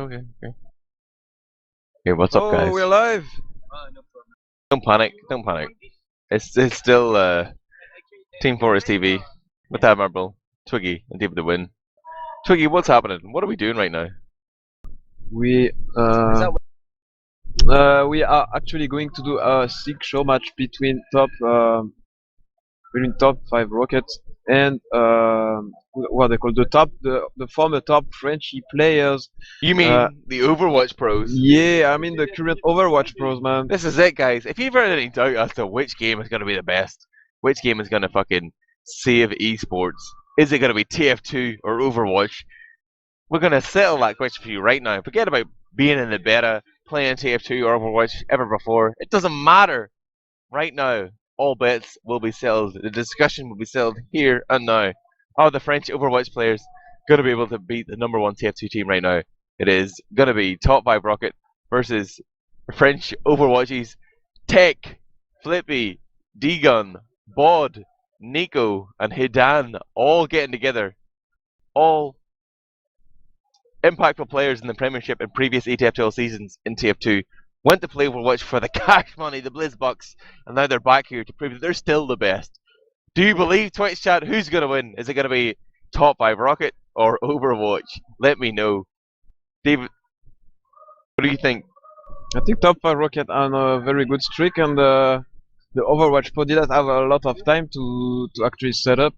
Okay. Hey, what's up, guys? Oh, we're live. Don't panic. Don't panic. It's still teamfortress.tv with Admirable, Twiggy, and DavidTheWin. Twiggy, what's happening? What are we doing right now? We we are actually going to do a sick show match between top 5 Rockets and what they call the former top Frenchy players. You mean the Overwatch pros? Yeah, I mean the current Overwatch pros, man. This is it, guys. If you've heard any doubt as to which game is going to be the best, which game is going to fucking save esports, is it going to be TF2 or Overwatch? We're going to settle that question for you right now. Forget about being in the beta, playing TF2 or Overwatch ever before. It doesn't matter. Right now, all bets will be settled. The discussion will be settled here and now. Are the French Overwatch players going to be able to beat the number 1 TF2 team right now? It is going to be top 5 Rocket versus French Overwatchies. Tech, Flippy, D-Gun, Bod, Nico, and Hidan all getting together. All impactful players in the Premiership and previous ETFL seasons in TF2 went to play Overwatch for the cash money, the Blizz bucks, and now they're back here to prove that they're still the best. Do you believe, Twitch chat, who's going to win? Is it going to be top 5 Rocket or Overwatch? Let me know. David, what do you think? I think top 5 Rocket are on a very good streak, and the Overwatch pro didn't have a lot of time to actually set up.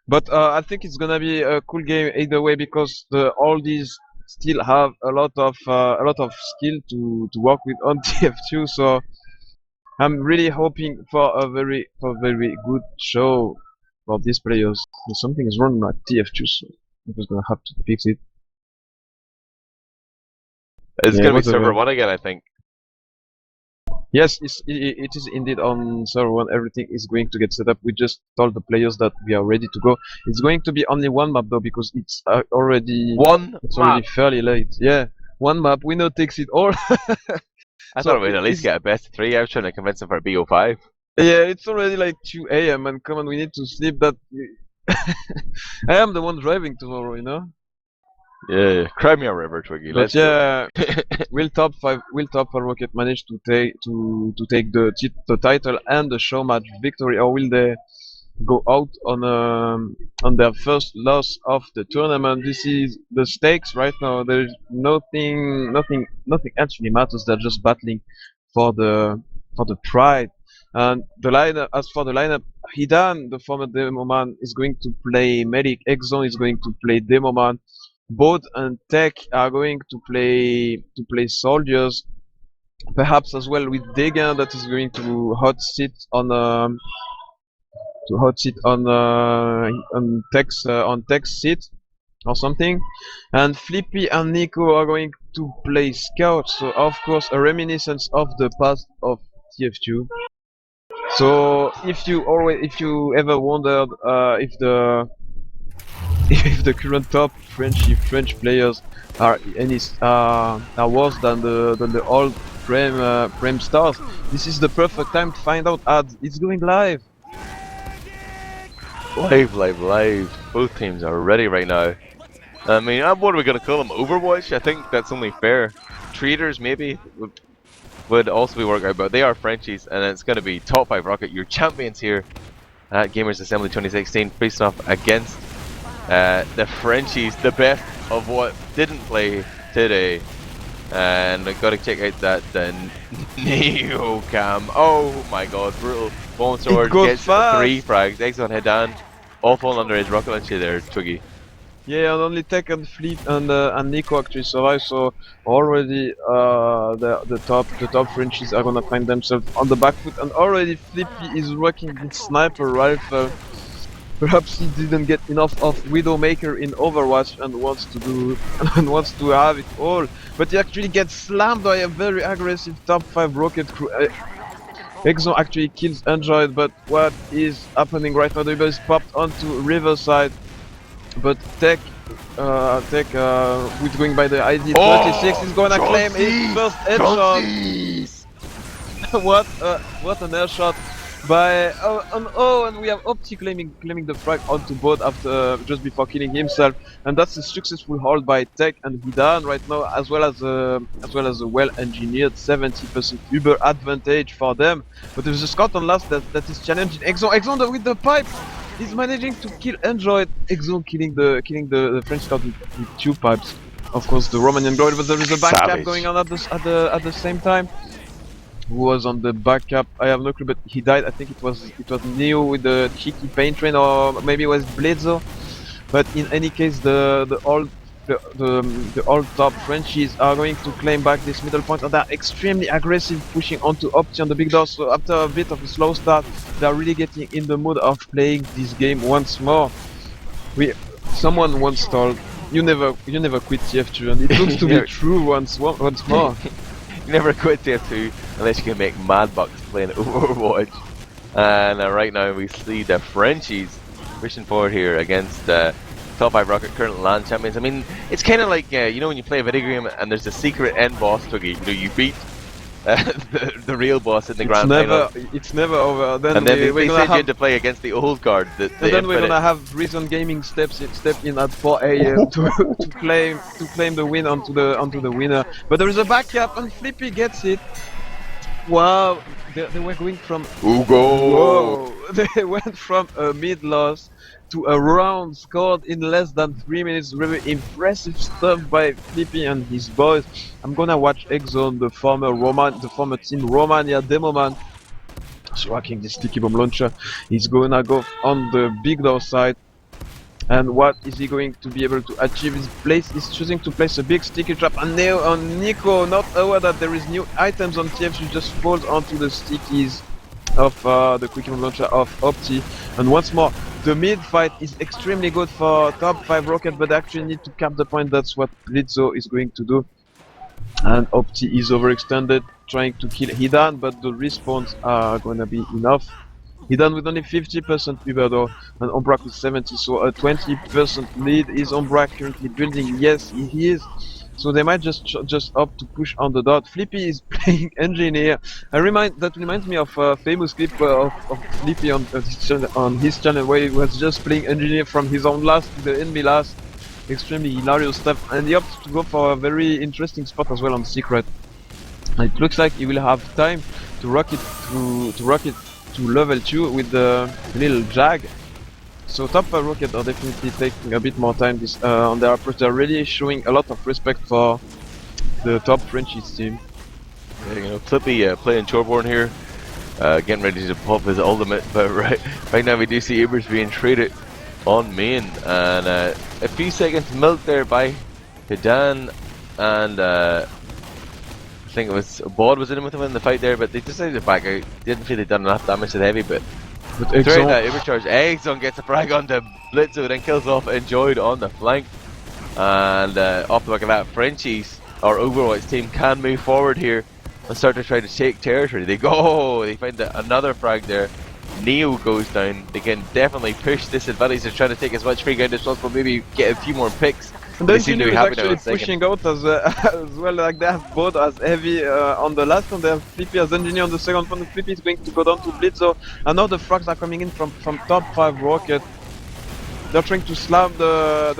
But I think it's gonna be a cool game either way because all these still have a lot of skill to work with on TF2. So I'm really hoping for a very good show for these players. Something is wrong with TF2, so I'm just gonna have to fix it. It's Yeah, going to be whatever. server 1 again, I think. Yes, it is indeed on server 1. Everything is going to get set up. We just told the players that we are ready to go. It's going to be only one map though because it's already fairly late. Yeah, one map. Winner takes it all. I thought we'd at least get a best of 3. I was trying to convince them for a BO5. Yeah, it's already like 2 AM and come on, we need to sleep. That I am the one driving tomorrow, you know. Yeah, cry me a river, Twiggy. But yeah, will top 5 Rocket manage to take the title and the show match victory, or will they go out on their first loss of the tournament? This is the stakes right now. There's nothing actually matters. They're just battling for the pride. And the lineup, as for the lineup, Hidan, the former Demo Man, is going to play Medic. Exxon is going to play Demo Man. Bod and Tech are going to play soldiers, perhaps as well with Degan that is going to hot sit on Tech's seat or something, and Flippy and Nico are going to play Scout. So of course a reminiscence of the past of TF2. So if you ever wondered if the current top French players are worse than the old Prem stars, this is the perfect time to find out. It's going live. Live. Both teams are ready right now. I mean, what are we gonna call them? Overwatch? I think that's only fair. Traders maybe would also be worked out, but they are Frenchies, and it's gonna be top 5 Rocket, your champions here at Gamers Assembly 2016, facing off against the Frenchies, the best of what didn't play today. And I gotta check out that Neo cam. Oh my god, brutal. Bomb sword gets fast. 3 frags. Exxon Hidan all falling under his rocket launcher there, Twiggy. Yeah, and only Tech and Fleet and Nico actually survive. So already the top Frenchies are gonna find themselves on the back foot, and already Flippy is rocking the sniper rifle. Perhaps he didn't get enough of Widowmaker in Overwatch and wants to have it all, but he actually gets slammed by a very aggressive top 5 Rocket crew. Exo actually kills Android, but what is happening right now? The is popped onto Riverside, but Tech, who's going by the ID 36, is gonna claim his first headshot. What an airshot by and we have Opti claiming the frag onto bot after just before killing himself, and that's a successful hold by Tech and Hidan right now, as well as a well-engineered 70% Uber advantage for them. But there's a scout on last that is challenging Exxon. Exxon with the pipe. He's managing to kill Android. Exxon killing the French scout with 2 pipes. Of course, the Romanian Glory, but there is a back cap going on at the same time. Who was on the backup? I have no clue, but he died. I think it was Neo with the cheeky paint train, or maybe it was Blitzo. But in any case, the old top Frenchies are going to claim back this middle point, and they're extremely aggressive, pushing onto Opti on the big door. So after a bit of a slow start, they're really getting in the mood of playing this game once more. Someone once told, you never quit TF2, and it looks to be true once more. You never quit TF2 unless you can make mad bucks playing Overwatch. And right now we see the Frenchies pushing forward here against top 5 Rocket, current LAN champions. I mean, it's kind of like you know when you play a video game and there's a secret end boss, Twiggy. You know, you beat the real boss in the grand final. It's never over. Then they send you to play against the old guard. And then we're gonna have Reason Gaming step in at 4 AM to claim the win onto the winner. But there is a backup and Flippy gets it. Wow, they were going from Ugo. They went from a mid loss to a round scored in less than 3 minutes. Really impressive stuff by Flippy and his boys. I'm gonna watch Exxon, the former team Romania demo man, swacking this sticky bomb launcher. He's gonna go on the big door side. And what is he going to be able to achieve? He's choosing to place a big sticky trap, and Neo on Nico, not aware that there is new items on TF2, just falls onto the stickies of the quick bomb launcher of Opti. And once more, the mid fight is extremely good for top 5 Rocket, but they actually need to cap the point. That's what Blitzo is going to do. And Opti is overextended, trying to kill Hidan, but the respawns are gonna be enough. Hidan with only 50% Uber though, and Ombrak with 70, so a 20% lead. Is Ombrak currently building? Yes, he is. So they might just opt to push on the dot. Flippy is playing engineer. That reminds me of a famous clip of Flippy on his channel where he was just playing engineer from his own last to the enemy last. Extremely hilarious stuff, and he opts to go for a very interesting spot as well on secret. It looks like he will have time to rocket to level 2 with the little Jag. So top 5 Rocket are definitely taking a bit more time on their approach. They're really showing a lot of respect for the top Frenchies team. Yeah, you know, Flippy playing Choreborn here, getting ready to pop his ultimate. But right now we do see Ubers being traded on main, and a few seconds milked there by Hidan, and I think it was Bod was in with him in the fight there, but they decided to back out. Didn't feel they'd done enough damage to the heavy, but throughout that overcharge, Exxon gets a frag onto Blitzo, then kills off Enjoyed on the flank. And off the back of that, Frenchies, our Overwatch team, can move forward here and start to try to take territory. They find another frag there. Neo goes down. They can definitely push this advantage. They're trying to take as much free ground as possible, maybe get a few more picks. And then Neo is actually pushing out as well. Like they have both as heavy on the last one. They have Flippy as engineer on the second one. Flippy is going to go down to Blitzo. And now the frags are coming in from top 5 Rocket. They're trying to slam the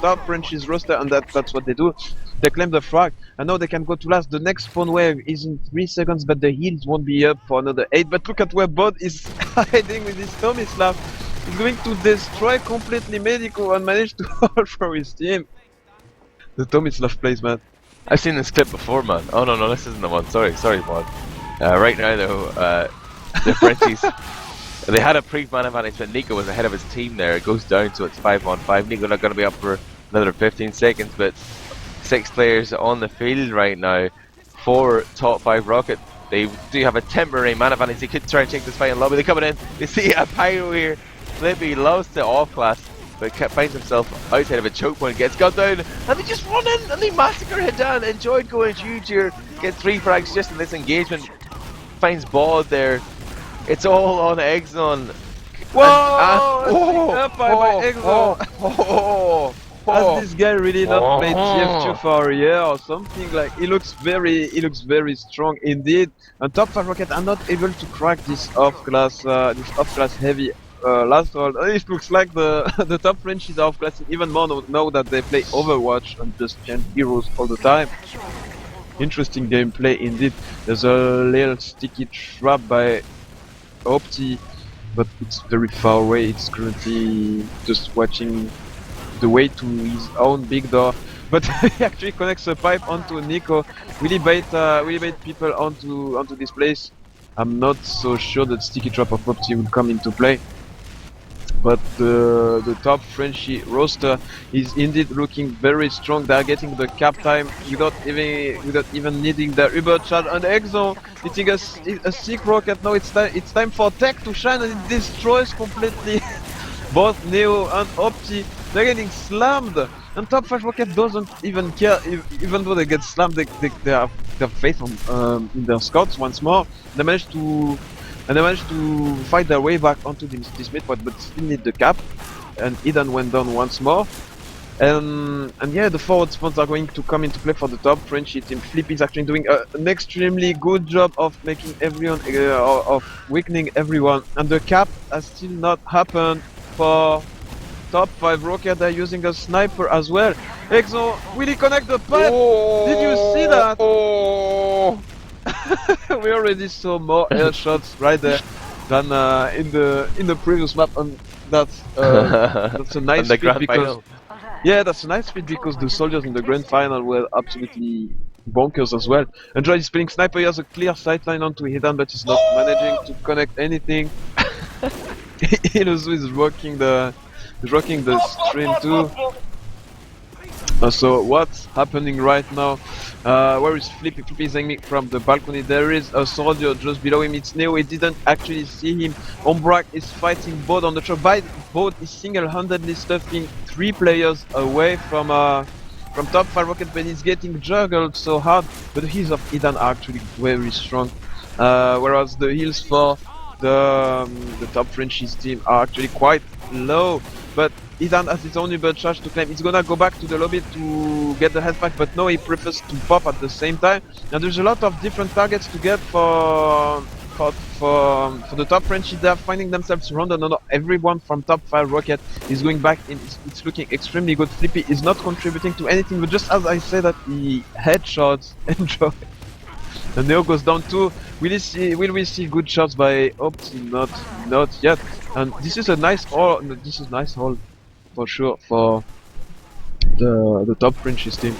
top Frenchies roster, and that's what they do. They claim the frag, and now they can go to last. The next spawn wave is in 3 seconds, but the heals won't be up for another 8. But look at where Bod is hiding with his Tommy Slap. He's going to destroy completely Medico and manage to hold for his team. The Tommy Slap plays, man. I've seen this clip before, man. Oh no, this isn't the one. Sorry, Bod. Right now though, the Frenchies. They had a pre-man advantage, but Nico was ahead of his team there. It goes down, so it's 5-on-5. Nico not going to be up for another 15 seconds, but 6 players on the field right now for top 5 Rocket. They do have a temporary man advantage. They could try and check this fight in lobby. They're coming in. They see a pyro here. Flippy loves the off class, but finds himself outside of a choke point. Gets got down, and they just run in and they massacre Hidan. Enjoyed going huge here. Gets 3 frags just in this engagement. Finds Bod there. It's all on Exxon. Whoa! By Exxon. has this guy really not played TF2 for a year or something? Like he looks very strong indeed. And top 5 Rocket are not able to crack this off-class heavy last round. It looks like the the top Frenchies are off-classing even more now that they play Overwatch and just change heroes all the time. Interesting gameplay indeed. There's a little sticky trap by Opti, but it's very far away. It's currently just watching the way to his own big door. But he actually connects a pipe onto Nico. Really bait people onto this place. I'm not so sure that sticky trap of Opti will come into play. But the top Frenchie roster is indeed looking very strong. They are getting the cap time without even needing their Uber charge. And Exo hitting a sick rocket. Now it's time for Tech to shine, and it destroys completely both Neo and Opti. They're getting slammed, and top 5 Rocket doesn't even care. Even though they get slammed, they have their faith on in their scouts once more. They managed to fight their way back onto this midpoint, but still need the cap. And Eden went down once more. And yeah, the forward spawns are going to come into play for the top Frenchie team. Flippy is actually doing an extremely good job of making everyone, of weakening everyone. And the cap has still not happened for top 5 Rocket. They're using a sniper as well. Exo, will he connect the pipe? Did you see that? We already saw more air shots right there than in the previous map, and that's a nice feat because that's a nice feat because the soldiers in the grand final were absolutely bonkers as well. Android is playing sniper. He has a clear sightline onto Hidden, but he's not managing to connect anything. Iluzu is rocking the stream too. So what's happening right now? Where is Flippy? Flippy is aiming from the balcony. There is a soldier just below him. It's Neo. He didn't actually see him. Ombrak is fighting Bod on the truck. Bod is single-handedly stuffing 3 players away from top 5 Rocket, but he's getting juggled so hard. But the heals of Eden are actually very strong. Whereas the heals for the top Frenchies team are actually quite low. But Eden has his own Uber charge to claim. He's gonna go back to the lobby to get the health pack, but no, he prefers to pop at the same time. Now there's a lot of different targets to get for the top Frenchies. They're finding themselves surrounded. No, everyone from top 5 Rocket is going back in. It's looking extremely good. Flippy is not contributing to anything, but just as I say that, the headshots enjoy. And Neo goes down too. Will we see good shots by Opti? Not yet. And this is a nice haul. This is nice haul for sure for the top Frenchies team.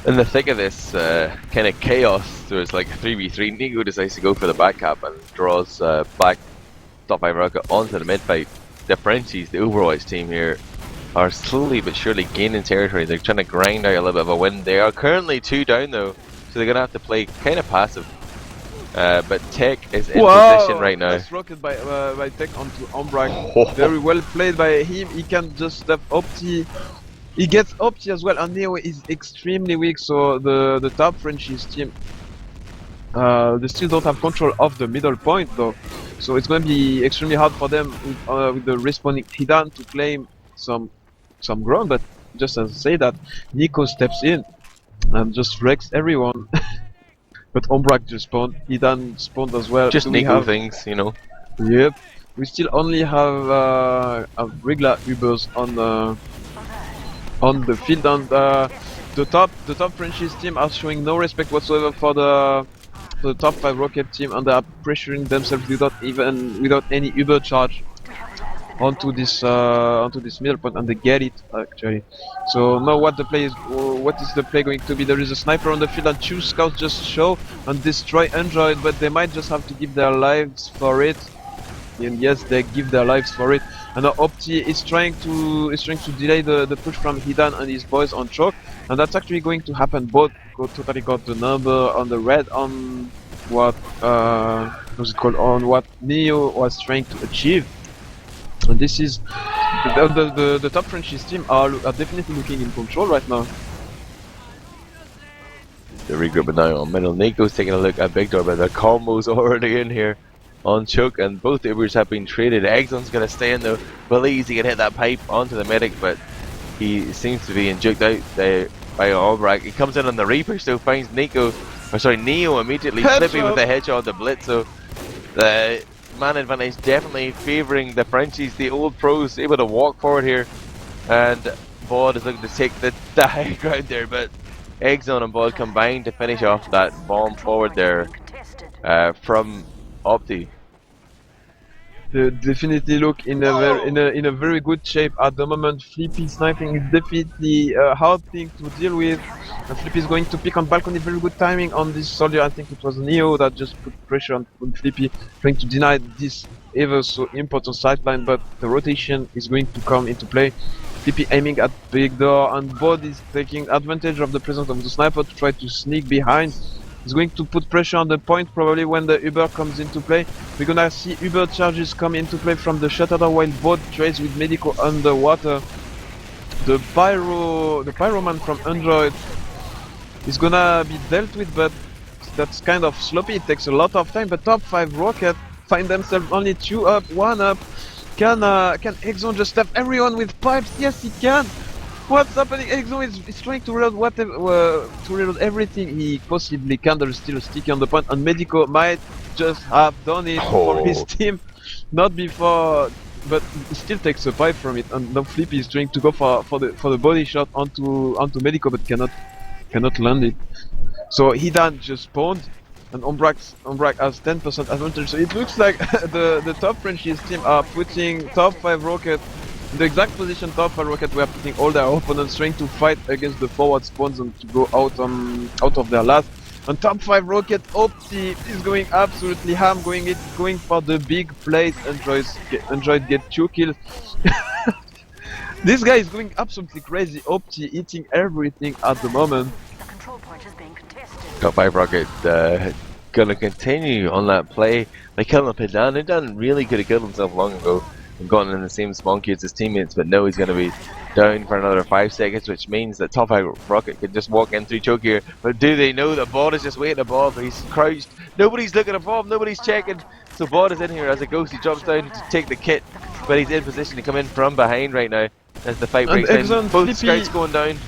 In the thick of this kind of chaos, there was like a 3v3. Nico decides to go for the back cap and draws back top 5 Rocket onto the mid fight. The Frenchies, the Overwatch team here, are slowly but surely gaining territory. They're trying to grind out a little bit of a win. They are currently 2 down though, so they're gonna have to play kind of passive. But Tech is in position right now. Nice rocket by Tech onto Ombrak. Very well played by him. He can just step Opti. He gets Opti as well, and Neo is extremely weak, so the top Frenchies team, they still don't have control of the middle point though. So it's going to be extremely hard for them with the respawning Hidan to claim some ground. But just as I say that, Nico steps in and just wrecks everyone. But Ombrak just spawned, Hidan spawned as well. Just Nico things, you know. Yep. We still only have regular Ubers on the field, and the top Frenchies team are showing no respect whatsoever for the top 5 Rocket team, and they are pressuring themselves without any Uber charge onto this middle point, and they get it actually. So now what is the play going to be? There is a sniper on the field, and 2 scouts just show and destroy Android, but they might just have to give their lives for it. And yes, they give their lives for it. And now Opti is trying to delay the push from Hidan and his boys on choke, and that's actually going to happen. Both totally got the number on the red on what what's it called, on what Neo was trying to achieve. And this is the top Frenchies team are definitely looking in control right now. The regroup now on middle. Nico's taking a look at Big Door, but the combo's already in here on choke, and both Ubers have been traded. Exon's gonna stay in though, believes he can hit that pipe onto the medic, but he seems to be juked out by Albrecht. He comes in on the repush, so finds Neo immediately. Flippy with the headshot on the blitz, so the man advantage definitely favouring the Frenchies. The old pros able to walk forward here, and Bod is looking to take the high ground there, but Exxon and Bod combined to finish off that bomb forward there from Opti. They definitely look in a very good shape at the moment. Flippy sniping is definitely a hard thing to deal with. And Flippy is going to pick on balcony. Very good timing on this soldier. I think it was Neo that just put pressure on Flippy, trying to deny this ever so important sideline. But the rotation is going to come into play. Flippy aiming at big door, and Bod is taking advantage of the presence of the sniper to try to sneak behind. He's going to put pressure on the point probably when the Uber comes into play. We're gonna see Uber charges come into play from the shutter while Bod trades with Medico underwater. The pyroman from Android is gonna be dealt with, but that's kind of sloppy. It takes a lot of time. But top 5 Rocket find themselves only 2 up, 1 up. Can Exxon just stab everyone with pipes? Yes, he can. What's happening? Exxon is trying to reload to reload everything he possibly can. There is still a sticky on the point, and Medico might just have done it for his team, not before, but he still takes a pipe from it. And now Flippy is trying to go for the body shot onto Medico, but cannot land it. So Hidan just spawned, and Umbrak has 10% advantage. So it looks like the top Frenchies team are putting top 5 Rocket in the exact position top 5 Rocket were putting all their opponents, trying to fight against the forward spawns and to go out of their last. And top 5 Rocket Opti is going absolutely ham, going for the big plays. Android get 2 kills. This guy is going absolutely crazy. Opti eating everything at the moment. Top 5 Rocket gonna continue on that play. They killed him Hidan. Hidan really could have killed himself long ago and gotten in the same spawn queue as his teammates, but now he's gonna be down for another 5 seconds, which means that top 5 Rocket can just walk in through choke here. But do they know that Bod is just waiting above? He's crouched. Nobody's looking above, nobody's checking. So Bod is in here as a ghost. He drops down to take the kit, but he's in position to come in from behind right now as the fight breaks in. Both scouts going down.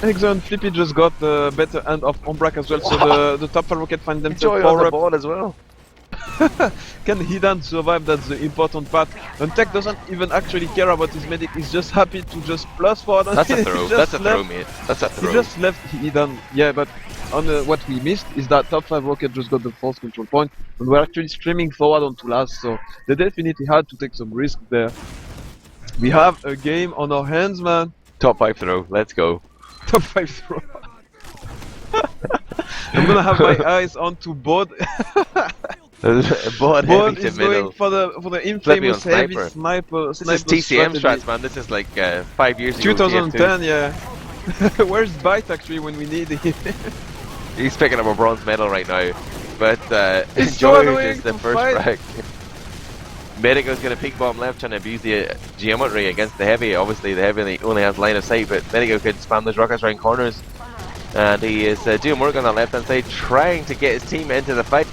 Exxon and Flippy just got the better end of Umbrak as well, so the top 5 Rocket find themselves on the board as well. Can Hidan survive? That's the important part. And Tech doesn't even actually care about his medic, he's just happy to just plus forward. That's a throw, that's a throw, mate. That's a throw. He just left Hidan, yeah, but on what we missed is that top 5 Rocket just got the force control point, and we're actually streaming forward onto last, so they definitely had to take some risk there. We have a game on our hands, man. Top 5 throw, let's go. Top 5 throw. I'm gonna have my eyes onto Bod. Bod is going for the infamous heavy sniper. This is TCM strats, man. This is like 5 years ago. 2010, yeah. Where's Byte actually when we need him? He's picking up a bronze medal right now, but Enjoy is the first frag. Medico's going to peek bomb left, trying to abuse the geometry against the heavy. Obviously, the heavy only has line of sight, but Medico could spam those rockets around corners. And he is doing work on the left hand side, trying to get his team into the fight.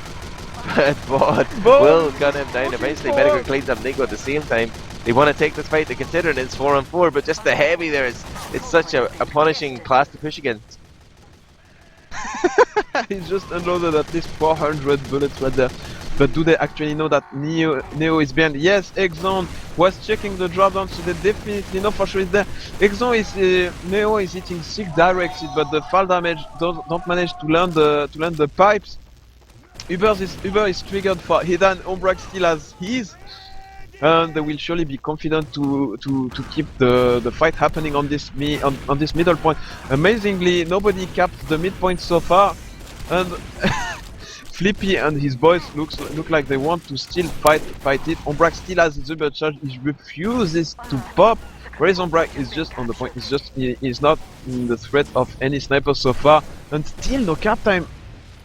But Bod will gun him down. Eventually, Medico cleans up Nico at the same time. They want to take this fight, they're considering it's 4-on-4, but just the heavy there is it's such a punishing class to push against. He's just unloaded at least 400 bullets right there. But do they actually know that Neo is behind? Yes, Exxon was checking the drop down, so they definitely know for sure it's there. Exxon is Neo is hitting 6 direct hits, but the fall damage don't manage to land the pipes. Uber is triggered for Hidan. Umbrak still has his, and they will surely be confident to keep the fight happening on this middle point. Amazingly, nobody capped the midpoint so far, and Flippy and his boys look like they want to still fight it. Umbrak still has his Uber charge. He refuses to pop. Whereas Umbrak is just on the point. He's not in the threat of any sniper so far, and still no cap time.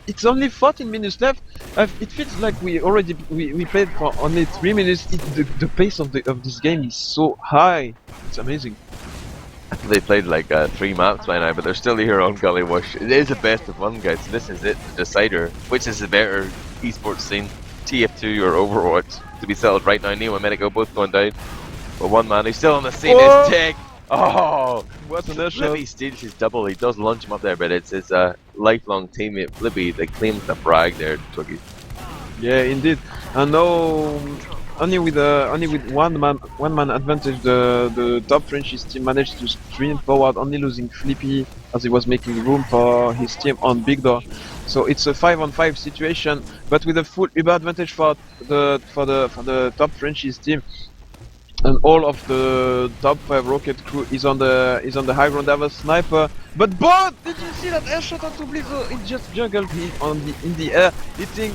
It's only 14 minutes left. It feels like we played for only 3 minutes. The pace of this game is so high. It's amazing. They played like 3 maps by now, but they're still here on Gully Wash. It is a best of 1, guys. So this is it, the decider. Which is the better esports scene, TF2 or Overwatch, to be settled right now. Neo and Medico both going down, but one man who's still on the scene is Tech. Oh, What an shot! Flippy steals his double. He does launch him up there, but it's his lifelong teammate Flippy that claims the frag there, Twiggy. Yeah, indeed. And now, only with one man advantage, the top Frenchies team managed to stream forward, only losing Flippy as he was making room for his team on Big Door. So it's a 5-on-5 situation, but with a full Uber advantage for the top Frenchies team. And all of the top 5 rocket crew is on the high ground. They have a sniper, but Bot, did you see that air shot onto Blizzo? It just juggled him in the air, hitting.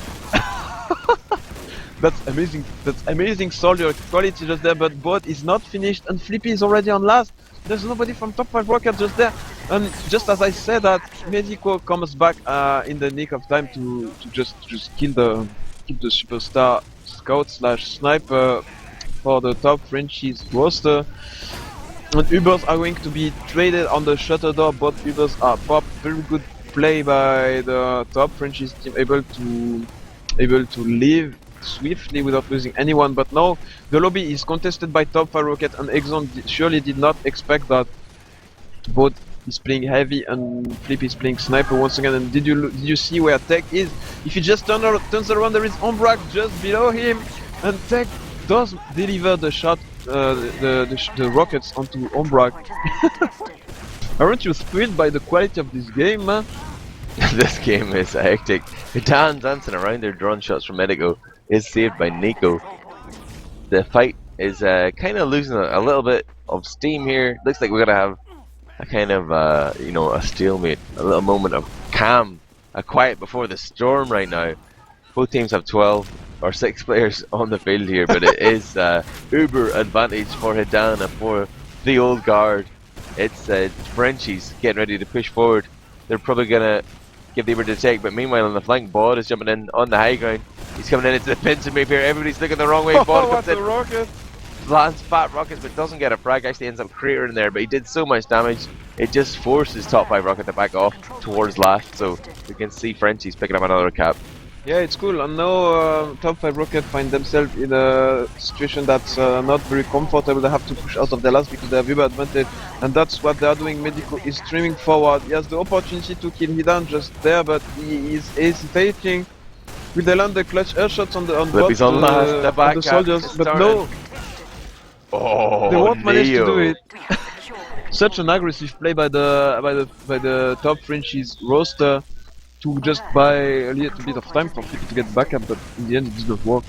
That's amazing. That's amazing soldier quality just there. But Bot is not finished, and Flippy is already on last. There's nobody from top 5 rocket just there. And just as I said that, Medico comes back in the nick of time to just kill the superstar scout slash sniper for the top Frenchies roster. And Ubers are going to be traded on the shutter door. Both Ubers are popped. Very good play by the top Frenchies team, able to leave swiftly without losing anyone. But now the lobby is contested by top 5 rocket, and Exxon surely did not expect that. Both is playing heavy and Flip is playing sniper once again. And did you see where Tech is? If he just turns around, there is Ombrak just below him, and Tech does deliver the shot, the rockets onto Ombrak. Aren't you thrilled by the quality of this game, man? This game is hectic. Hitan dancing around there, drone shots from Medico is saved by Nico. The fight is kind of losing a little bit of steam here. Looks like we're gonna have a kind of a stalemate, a little moment of calm, a quiet before the storm right now. Both teams have 12 or 6 players on the field here, but it is uber advantage for Hidan and for the old guard. It's Frenchies getting ready to push forward. They're probably gonna give the Uber to take, but meanwhile on the flank, Bod is jumping in on the high ground. He's coming in into the pinch and move here. Everybody's looking the wrong way. Bod comes in, rocket! lands fat rockets, but doesn't get a frag. Actually ends up cratering there, but he did so much damage. It just forces top 5 rocket to back off towards last. So we can see Frenchies picking up another cap. Yeah, it's cool. And now top 5 rocket find themselves in a situation that's not very comfortable. They have to push out of the last because they have Uber advantage, and that's what they are doing. Medico is streaming forward. He has the opportunity to kill Hidan just there, but he is hesitating. Will they land the clutch air shots on the soldiers? But no, oh, they won't manage to do Neo. it. Such an aggressive play by the top Frenchies roster to just buy a little bit of time for people to get back up, but in the end it didn't work.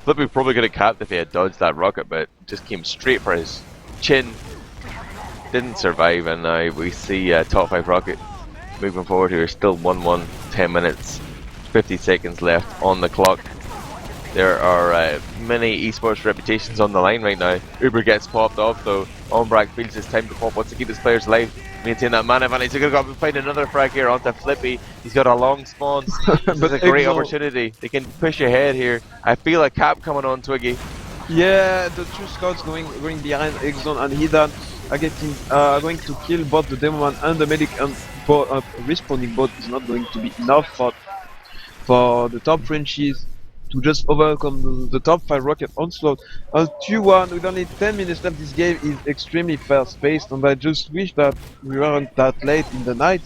Flippy probably could have capped if he had dodged that rocket, but just came straight for his chin. Didn't survive, and now we see top 5 rocket moving forward here. Still 1-1, 10 minutes, 50 seconds left on the clock. There are many esports reputations on the line right now. Uber gets popped off though. Ombrak feels his time to pop, wants to keep his players alive, maintain that mana advantage. He's going to go find another frag here onto Flippy. He's got a long spawn. This is a great opportunity. They can push ahead here. I feel a cap coming on Twiggy. Yeah, the two scouts going behind Exxon and Hidan are going to kill both the Demoman and the medic, and respawning bot is not going to be enough for the top Frenchies to just overcome the top 5 rocket onslaught. 2-1 with only 10 minutes left. This game is extremely fast-paced, and I just wish that we weren't that late in the night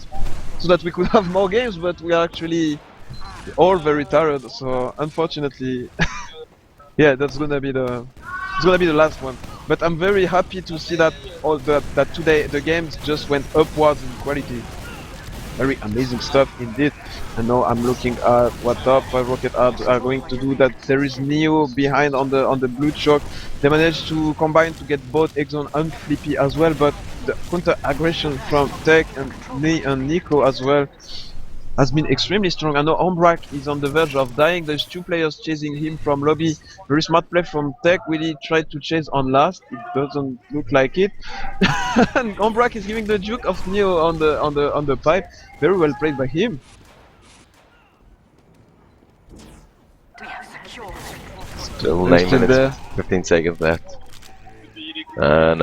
so that we could have more games, but we are actually all very tired, so unfortunately yeah, that's gonna be the last one. But I'm very happy to see that that today the games just went upwards in quality. Very amazing stuff indeed. And now I'm looking at what top 5 rocket are going to do. That there is Neo behind on the blue chalk. They managed to combine to get both Exxon and Flippy as well, but the counter aggression from Tech and Nico as well has been extremely strong. I know Ombrak is on the verge of dying. There's 2 players chasing him from lobby. Very smart play from Tech. Really tried to chase on last. It doesn't look like it. And Ombrak is giving the juke of Neo on the pipe. Very well played by him. Still 9 minutes, 15 seconds left. And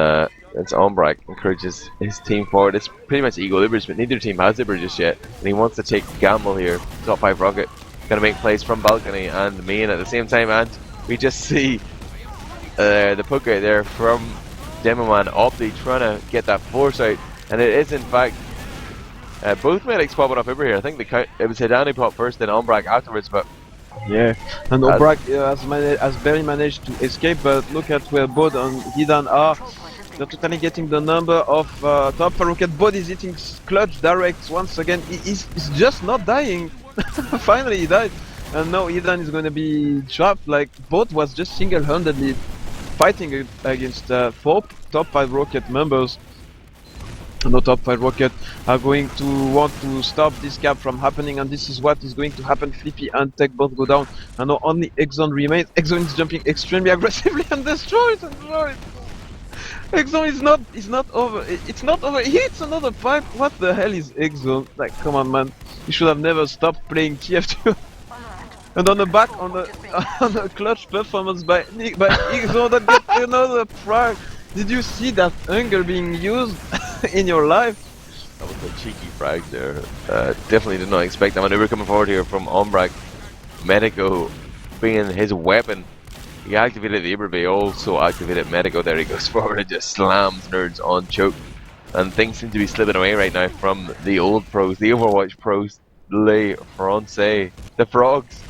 it's Ombrak encourages his team forward. It's pretty much equal Ibers, but neither team has Ibers just yet. And he wants to take a gamble here. Top 5 rocket gonna make plays from balcony and main at the same time, and we just see the poke out there from Demo Man Opti trying to get that force out, and it is in fact both medics popping up over here. I think it was Hidani pop first, then Umbrak afterwards, but yeah, and Umbrak has barely managed to escape, but look at where Bod and Hidan are. They're totally getting the number of top rocket. Bod is hitting clutch directs once again. He's just not dying. Finally he died. And now Hidan is going to be trapped. Like, Bod was just single-handedly fighting against 4 top 5 rocket members. No, top 5 rocket are going to want to stop this gap from happening, and this is what is going to happen. Flippy and Tech both go down, and now only Exxon remains. Exxon is jumping extremely aggressively and destroys. Exxon is not over. It's not over. He hits another pipe. What the hell is Exxon? Like, come on, man. You should have never stopped playing TF2. And on the back, on the clutch performance by Exxon, that gets another frag. Did you see that angle being used in your life? That was a cheeky frag there. Definitely did not expect that maneuver coming forward here from Umbrak. Medico being his weapon. He activated the Admirable, also activated Medico. There he goes forward and just slams nerds on choke. And things seem to be slipping away right now from the old pros, the Overwatch pros, Les Français, the Frogs.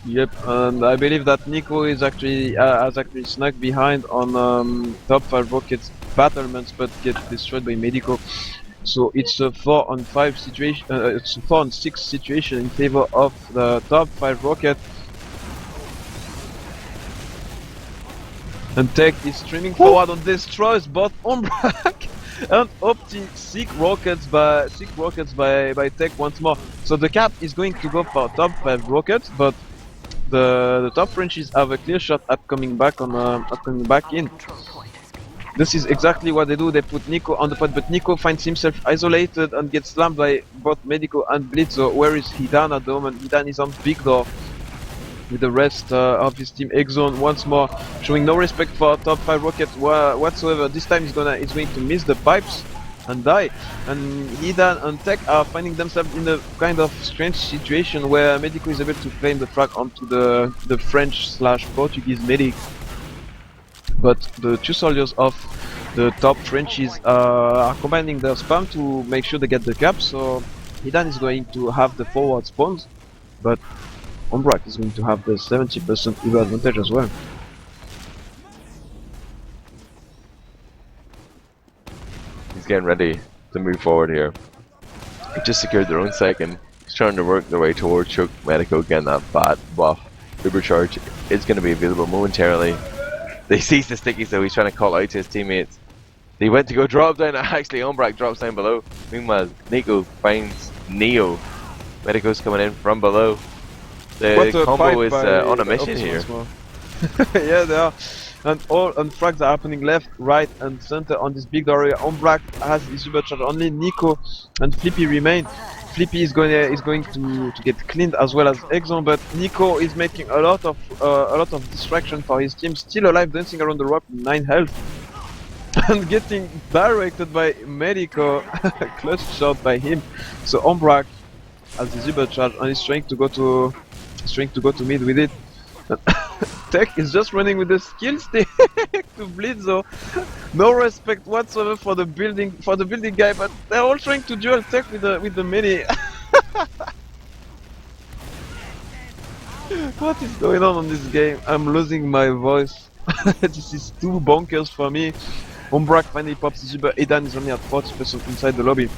Yep, and I believe that Nico is actually has actually snuck behind on top 5 rockets battlements, but gets destroyed by Medico. So it's a 4-on-5 situation. It's a 4-on-6 situation in favor of the top 5 rocket. And Tech is streaming forward and destroys both Umbrak and Opti. Sick rockets by Tech once more. So the cap is going to go for top 5 rockets, but the top Frenchies have a clear shot at coming back in. This is exactly what they do. They put Nico on the pot, but Nico finds himself isolated and gets slammed by both Medico and Blitzo. Where is Hidan at the moment? Hidan is on big door with the rest of his team. Exxon once more showing no respect for top 5 rockets whatsoever. This time he's going to miss the pipes and die. And Hidan and Tech are finding themselves in a kind of strange situation where Medico is able to claim the frag onto the French/Portuguese medic. But the 2 soldiers of the top Frenchies are combining their spam to make sure they get the cap. So Hidan is going to have the forward spawns, but Umbrak is going to have the 70% EVO advantage as well. He's getting ready to move forward here. He just secured their own second. He's trying to work their way towards Choke. Medico getting that bad buff. Ubercharge is going to be available momentarily. They seized the stickies though. He's trying to call out to his teammates. They went to go drop down. Actually, Umbrak drops down below. Meanwhile, Nico finds Neo. Medico's coming in from below. The combo is on a mission here. Yeah, they are. And frags are happening left, right, and center on this big area. Umbrak has his supercharge. Only Nico and Flippy remain. Flippy is going to get cleaned as well as Exxon, but Nico is making a lot of distraction for his team. Still alive, dancing around the rock with 9 health, and getting directed by Medico. Clutch shot by him. So Umbrak has his supercharge and is trying to go to mid with it. Tech is just running with the skill stick to Blitzo. No respect whatsoever for the building guy, but they're all trying to duel Tech with the mini. What is going on this game? I'm losing my voice. This is too bonkers for me. Umbrak finally pops his super. Edan is only at 40% inside the lobby.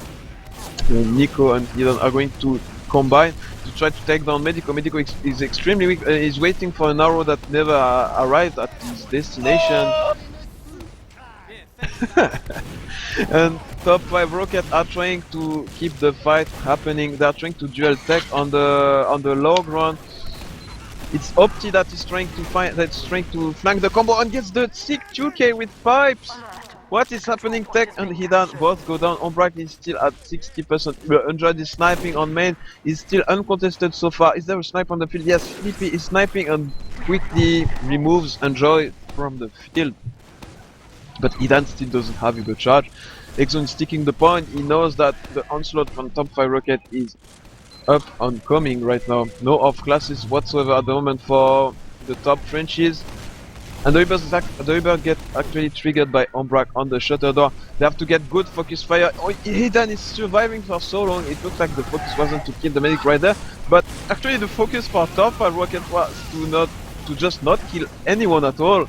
Nico and Edan are going to combine to try to take down Medico. Medico is extremely weak. He's waiting for an arrow that never arrived at his destination. And top 5 rocket are trying to keep the fight happening. They are trying to duel Tech on the low ground. It's Opti that is trying to flank the combo and gets the sick 2K with pipes. What is happening? Tech and Hidan both go down. Umbrak is still at 60%. Android is sniping on main. Is still uncontested so far. Is there a snipe on the field? Yes, Flippy is sniping and quickly removes Enjoy from the field. But Hidan still doesn't have the charge. Exxon is sticking the point. He knows that the onslaught from top 5 rocket is up and coming right now. No off classes whatsoever at the moment for the top Frenchies. And the Uber get actually triggered by Umbrak on the shutter door. They have to get good focus fire. Oh, Hidden is surviving for so long. It looks like the focus wasn't to kill the medic right there, but actually the focus for top 5 Rocket was to just not kill anyone at all.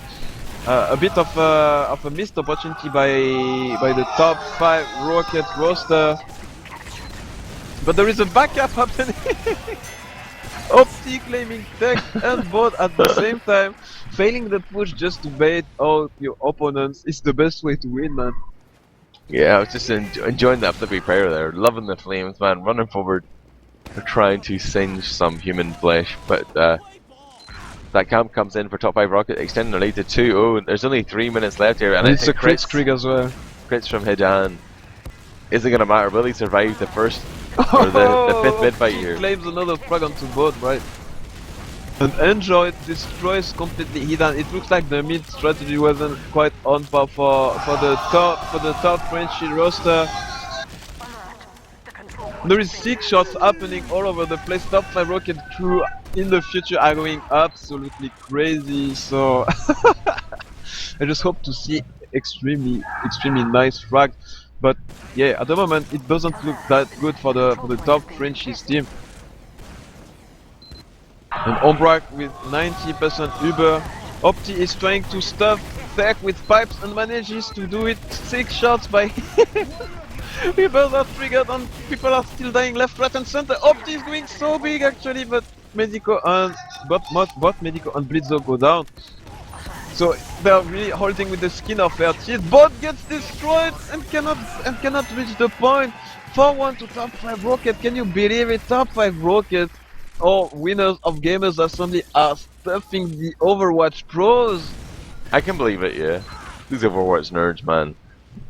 A bit of a missed opportunity by the top 5 Rocket roster. But there is a backup happening. Opti claiming tech and bot at the same time. Failing the push just to bait out your opponents is the best way to win, man. Yeah, I was just enjoying that flippy prayer there, loving the flames, man, running forward, trying to singe some human flesh, but that camp comes in for top 5 Rocket, extending their lead to 2-0. There's only 3 minutes left here, and it's a crit streak as well. Crits from Hidan. Is it gonna matter? Will he survive the first or the fifth mid fight here? Claims another frag onto bot, right? And Android destroys completely Hidan. It looks like the mid strategy wasn't quite on par for the top Frenchy roster. There is 6 shots happening all over the place. Top 5 Rocket crew in the future are going absolutely crazy. So I just hope to see extremely nice frags. But yeah, at the moment it doesn't look that good for the top Frenchies team. And Umbrak with 90% Uber. Opti is trying to stuff Tech with pipes and manages to do it. 6 shots by Ubers are triggered and people are still dying left, right and center. Opti is going so big actually, but Medico and both Medico and Blitzo go down. So they're really holding with the skin of their teeth. Bot gets destroyed and cannot reach the point. 4-1 to top 5 Rocket. Can you believe it? Top 5 Rocket, or winners of Gamers Assembly, are stuffing the Overwatch pros. I can believe it, yeah. These Overwatch nerds, man.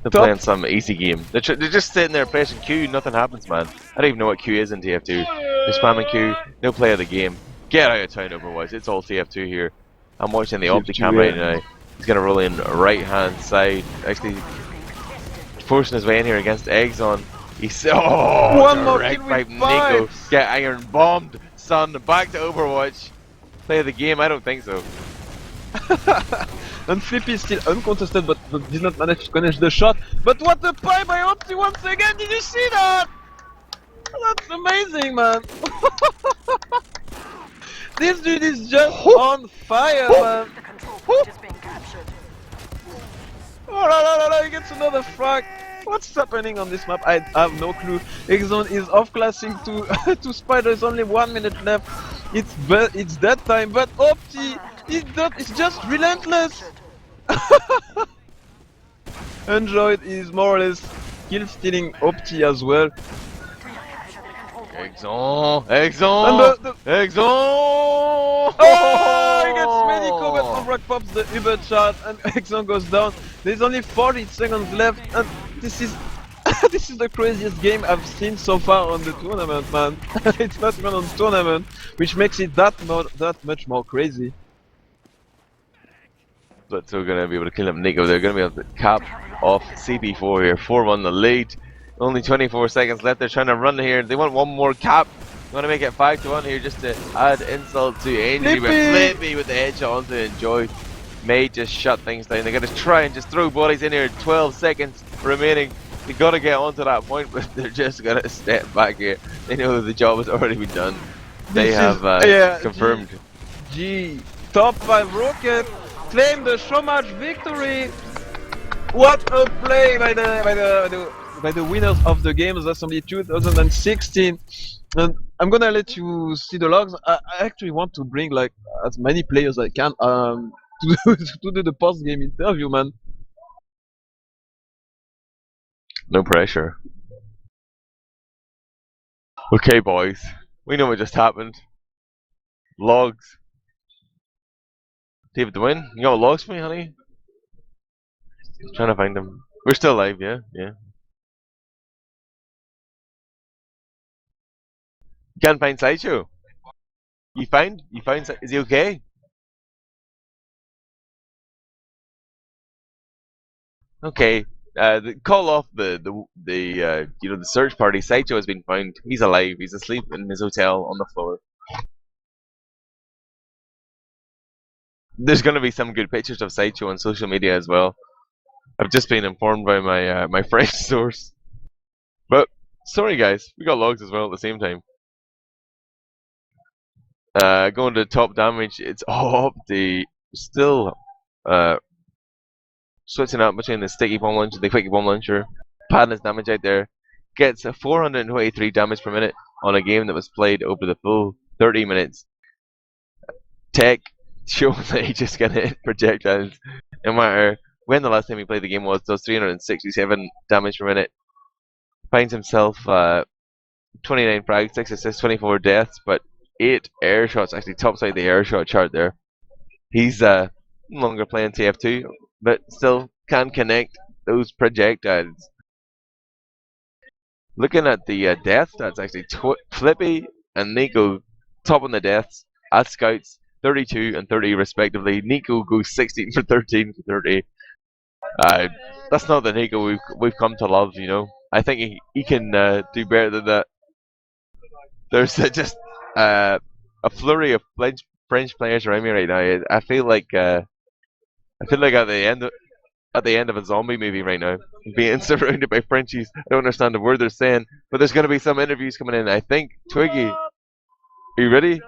They're playing some easy game. They're just sitting there pressing Q, nothing happens, man. I don't even know what Q is in TF2. They're spamming Q, no play of the game. Get out of town, Overwatch. It's all TF2 here. I'm watching the Opticam right now. He's gonna roll in right hand side. Actually, forcing his way in here against Exxon. He's one more kill by with Nico. five. Get iron bombed, son. Back to Overwatch. Play the game? I don't think so. And Flippy is still uncontested, but did not manage to finish the shot. But what a pie by Opti once again! Did you see that? That's amazing, man. This dude is just on fire, man. Oh la la, he gets another frag. What's happening on this map? I have no clue. Exxon is off-classing to to Spider. There's only 1 minute left. It's that time, but Opti it's just relentless. Android is more or less kill stealing Opti as well. Exxon! Oh, he gets Medico, but Umbrak pops the Uber chart and Exxon goes down. There's only 40 seconds left, and this is this is the craziest game I've seen so far on the tournament, man. It's not even on the tournament, which makes it that much more crazy. But we're gonna be able to kill him, Nico. They're gonna be able to cap off CB4 here. 4-1 the lead. Only 24 seconds left. They're trying to run here. They want one more cap. They want to make it 5-1 here just to add insult to injury. But Flippy with the headshot onto Enjoy may just shut things down. They're gonna try and just throw bodies in here. 12 seconds remaining. They gotta get onto that point, but they're just gonna step back here. They know the job has already been done. They have confirmed. G top 5 Rocket claim the Showmatch victory. What a play by the winners of the Games Assembly 2016. And I'm gonna let you see the logs. I actually want to bring like as many players as I can to do the post game interview, man. No pressure. Okay, boys. We know what just happened. Logs. DavidTheWin, you got logs for me, honey? Trying to find them. We're still alive, yeah? Yeah. Can't find Sideshow. You found? Is he okay? Okay. Call off the you know, the search party. Sideshow has been found. He's alive. He's asleep in his hotel on the floor. there's going to be some good pictures of Sideshow on social media as well. I've just been informed by my my French source. But sorry guys, we got logs as well at the same time. Going to top damage, it's all up the still switching up between the sticky bomb launcher, the quickie bomb launcher, padding his damage out there. Gets a 423 damage per minute on a game that was played over the full 30 minutes. Tech shows that he just gonna hit projectiles. No matter when the last time he played the game was, does 367 damage per minute. Finds himself 29 frags, 6 assists, 24 deaths, but 8 air shots. Actually tops out the air shot chart there. He's no longer playing TF2, but still can connect those projectiles. Looking at the death stats, actually, Flippy and Nico top on the deaths as scouts, 32 and 30 respectively. Nico goes 16 for 13 for 30. That's not the Nico we've come to love, you know. I think he can do better than that. There's just a flurry of French players around me right now. I feel like at the end of a zombie movie right now, being surrounded by Frenchies. I don't understand a word they're saying, but there's going to be some interviews coming in. I think Twiggy, are you ready?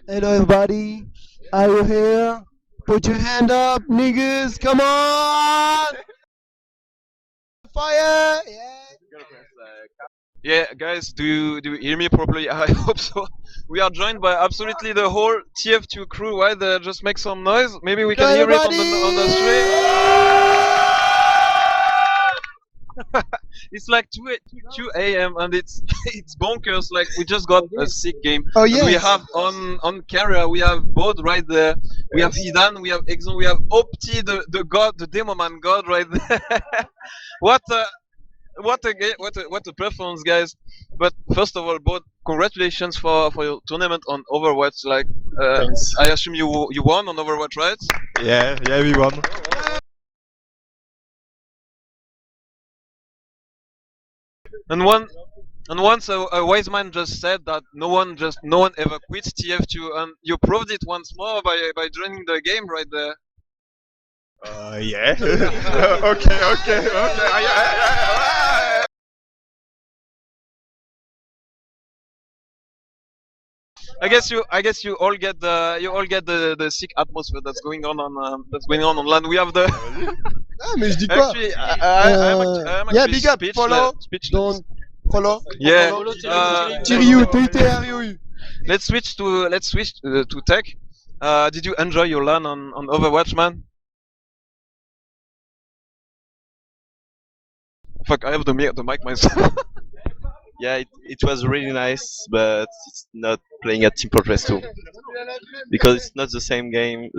Hello everybody, are you here? Put your hand up, niggas, come on! Fire! Yeah! Yeah, guys, do you hear me properly? I hope so. We are joined by absolutely the whole TF2 crew. Right? Just make some noise. Maybe we can Hello hear it everybody! on the stream. It's like 2 a.m. and it's it's bonkers. Like we just got a sick game. Oh And we yes! have on camera. We have both right there. We have Idan. We have Exxon. We have Opti, the god, the demo man god right there. what a what a performance, guys! But first of all, both congratulations for your tournament on Overwatch. Like I assume you won on Overwatch, right? Yeah, we won. And once a wise man just said that no one ever quits TF2, and you proved it once more by joining the game right there. Yeah. Okay. I guess you all get the sick atmosphere that's going on on land. We have the Ah mais je dis quoi? actually I am yeah, actually big up, follow, speechless. don't follow. Yeah. Thierry, Thierry. Let's switch to tech. Did you enjoy your LAN on Overwatch, man? Fuck, I have the mic myself. Yeah, it was really nice, but it's not playing at Team Fortress 2 because it's not the same game,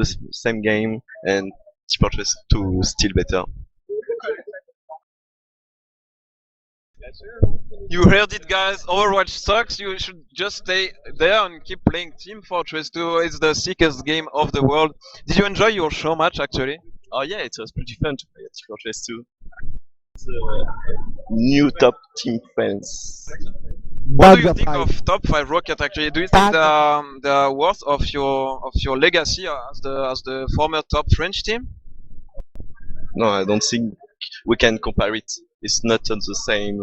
and Team Fortress 2 is still better. You heard it, guys. Overwatch sucks. You should just stay there and keep playing Team Fortress 2. It's the sickest game of the world. Did you enjoy your show match, actually? Oh yeah, it was pretty fun to play at Team Fortress 2. It's new top team friends. What do you think of top 5 Rocket, actually? Do you think they are worth of your legacy as the former top French team? No, I don't think we can compare it. It's not on the same.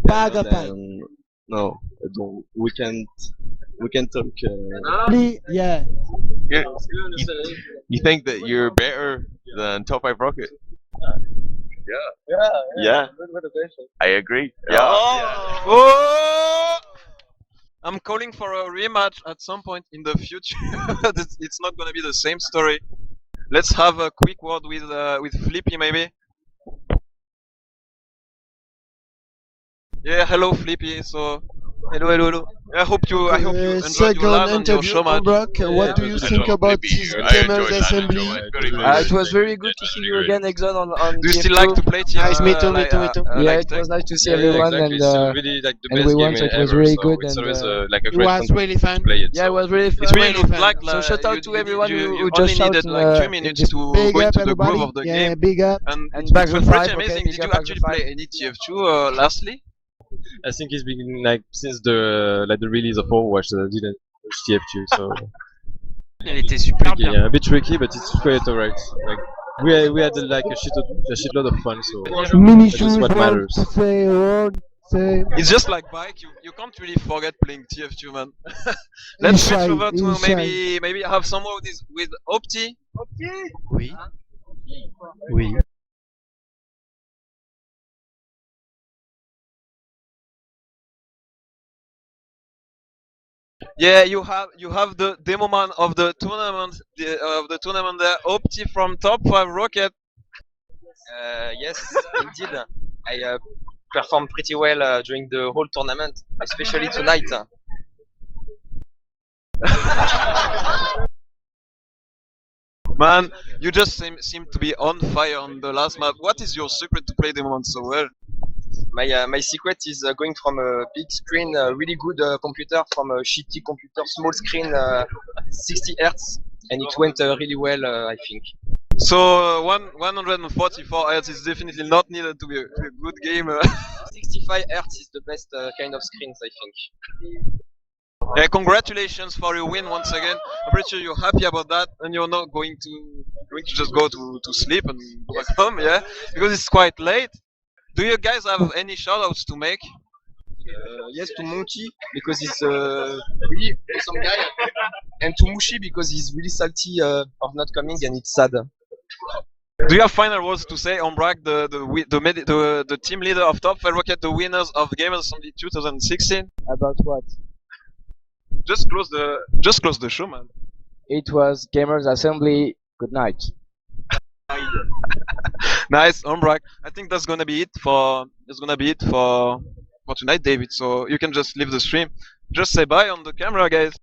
Paga, No, I don't. We can talk. Yeah. You think that you're better than top 5 Rocket? Yeah. I agree. Yeah. Oh! I'm calling for a rematch at some point in the future. It's not gonna be the same story. Let's have a quick word with Flippy, maybe. Yeah, hello Flippy. So Hello, hello, hello. I hope you enjoyed your Second live and your interview, show match. Brock. What it do was you really think good. about this Gamers Assembly? It was very good to see you again, Exxon, on Do you TF2. still like to play TF2? Nice, me too, me too, me too. Yeah, like it tech? was nice to see Yeah, everyone, exactly. It's really like the and best we won, game so it was ever. really So good. it's And always like a It great was fun really fun. to play it. yeah, it So. was really It fun. really Really looked fun. like So shout out to everyone you who only just needed shouted like 2 in minutes the to Big go up, into the everybody. groove of the Yeah, game. big up. And And it back was the pretty five, okay, amazing. big Did you up, back actually the five. play any TF2 lastly? I think it's been like since the release of Overwatch that I didn't touch TF2. So Il était super bien. yeah, a bit tricky, but it's quite alright. Like we had like a shitload of fun. So Mini that's shoes what want matters. to say a word. Say. It's just like bike. You can't really forget playing TF2, man. Let's switch shy, over to he's shy. maybe have some more of this with Opti. Oui. Oui. Yeah, you have the demo man of the tournament there, Opti from top5 Rocket. Yes, indeed. I performed pretty well during the whole tournament, especially tonight. Man, you just seem to be on fire on the last map. What is your secret to play demo man so well? My secret is going from a big screen, really good computer, from a shitty computer, small screen, 60 Hz, and it went really well, I think. So 144 Hz is definitely not needed to be a good gamer. 65 Hz is the best kind of screens, I think. Yeah, congratulations for your win once again. I'm pretty sure you're happy about that, and you're not going to just go to sleep and go back home, yeah, because it's quite late. Do you guys have any shoutouts to make? Yes, to Monkey because he's really awesome guy, and to Mushi because he's really salty of not coming, and it's sad. Do you have final words to say on Bragg, the team leader of top5 Rocket, the winners of Gamers Assembly 2016? About what? Just close the show, man. It was Gamers Assembly. Good night. Nice, on Bragg. I think that's gonna be it for tonight, David. So you can just leave the stream. Just say bye on the camera, guys.